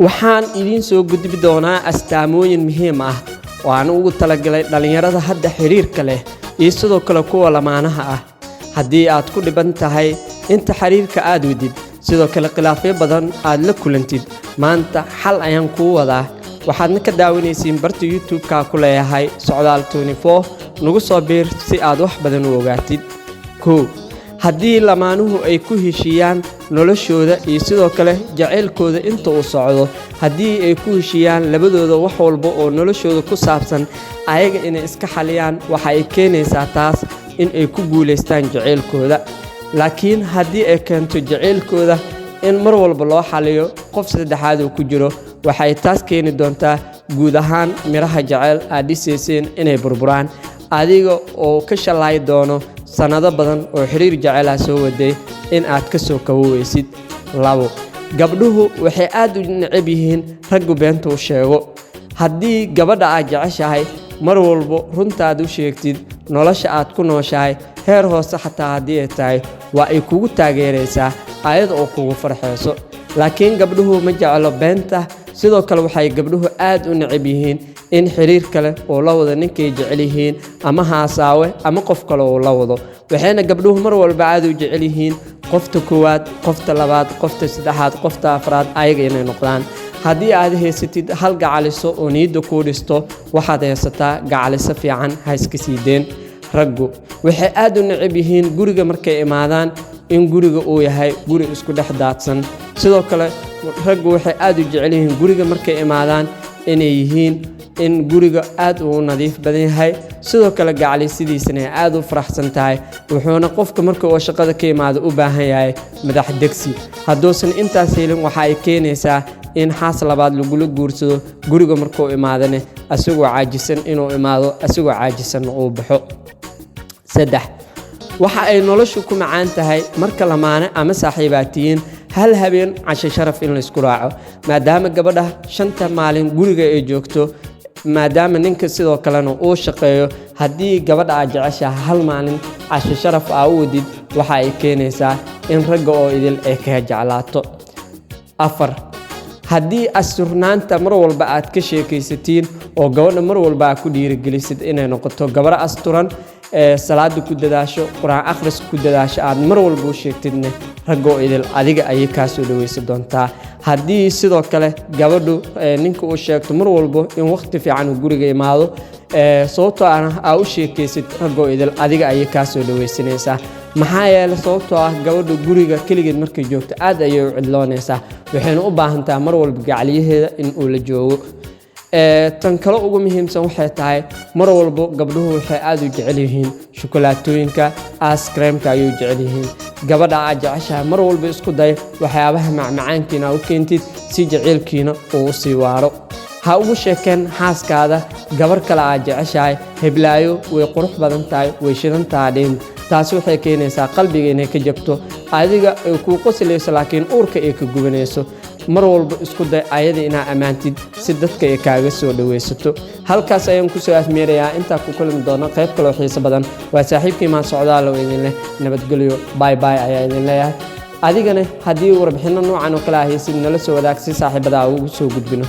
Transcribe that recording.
waxaan idin soo gudbi doonaa astaamooyin muhiim ah oo aan ugu talagalay dhalinyarada hadda xiriirka leh iyo sidoo kale kuwa lamaanaha ah haddii aad ku dhiban tahay inta xiriirka aad wadid sidoo kale khilaafyo badan aad la kulantid maanta xal ayaan kuu wadaa waxaadna ka daawanaysiin barta YouTube-ka ku leeyahay Socdaal 24 nagu soo biir si aad wax badan u ogaatid haddii lamaanuhu ay ku heshiyaan noloshooda iyo sidoo kale jaceylkooda inta uu socdo haddii ay ku heshiyaan labadooda wax walba oo noloshooda ku saabsan ayaga inay iska xaliyaan waxa ay keenaysaa taas in ay ku guuleystaan jaceylkooda laakiin haddii ay keento jaceylkooda in mar walba loo xaliyo qof saddexaad uu ku jiro waxay taas keeni doontaa guud ahaan miraha jaceyl aad dhisayseen inay burburaan adiga oo ka shalay doono sanado badan oo xiriir jaceyl ah soo waday in aad ka soo kawoweysid gabdhuhu waxay aad u neceb yihiin raggu beenta u sheego haddii gabadha aad jeceshahay mar walba runtaad u sheegtid nolosha aad ku nooshahay heer hoose xataa haddii ay tahay waa ay kugu taageeraysaa ayada oo kugu farxeyso laakiin gabdhuhu ma jeclo beenta sidoo kale waxay gabdhuhu aad u neceb yihiin in xiriir kale oo la wada ninkay jecel yihiin ama haasaawe ama qof kale oo la wado waxayna gabdhuhu mar walba aad u jecel yihiin qofta koowaad qofta labaad qofta saddexaad qofta afraad ayaga inay noqdaan haddii aad haysatid hal gacaliso oo niyadda kuu dhisto waxaad haysataa gacaliso fiican ha iska siideen raggu waxay aad u neceb yihiin guriga markay imaadaan in guriga uu yahay guri isku dhex daadsan sidoo kale raggu waxay aad u jecel yihiin guriga markay imaadaan inay yihiin in guriga aad uu nadiif badan yahay sidoo kale gacalisidiisana aad u faraxsan tahay wuxuuna qofka marka uu shaqada ka imaado u baahan yahay madax degsi hadduusan intaas helin waxa ay keenaysaa in xaas labaad lagula guursado guriga markuu imaadane asagoo caajisan inuu imaado asagoo caajisan uu baxo waxa ay noloshu ku macaan tahay marka lamaane ama saaxiibaatiyiin hal habeen casho sharaf in la isku raaco maadaama gabadha 5 maalin guriga ay joogto maadaama ninka sidoo kalena uu shaqeeyo haddii gabadha aad jeceshahay hal maalin casho sharaf aa u wadid waxa ay keenaysaa in ragga oo idil ay ka jeclaato haddii asturnaanta mar walba aad ka sheekaysatiin oo gabadha mar walba aad ku dhiirigelisid inay noqoto gabar asturan salaada ku dadaasho quraan akhris ku dadaasho aad mar walba u sheegtidne ragoo idil adiga ayay ka soo dhaweysan doontaa haddii sidoo kale gabadhu ninka uu sheegto mar walba in waqti fiican uu guriga imaado sababtoo ah u sheekaysid ragoo idil adiga ayay ka soo dhaweysanaysaa maxaa yeelay sababtoo ah gabadhu guriga kaligeed markay joogto aad ayay u cidloonaysaa waxayna u baahan tahay mar walba gacaliyaheeda in uu la joogo tan kale ugu muhiimsan waxay tahay mar walba gabdhuhu waxay aad u jecel yihiin shukulaatooyinka ice creamka ayay jecel yihiin gabadha aad jeceshahay mar walba isku day waxyaabaha macmacaankiina u keentid si jaceylkiina uu sii waaro ha ugu sheekeen xaaskaada gabar kale aad jeceshahay heblaayo way qurux badan tahay way shidan tahay taas waxay keenaysaa qalbiga inay ka jabto adiga ay ku qoslayso laakiin uurka ay ka gubanayso mar walba isku day ayada inaa amaantid si dadka ay kaaga soo dhaweysato halkaas ayaan ku soo afmeerayaa inta ku kulmi doona qayb kale oo xiiso badan waa saaxiibkii maan Socdaal oo idin leh nabadgelyo bye bye ayaa idin leeyahay adigana haddii warbixino noocan oo kale ah haysid nala soo wadaag si saaxiibada ugu soo gudbino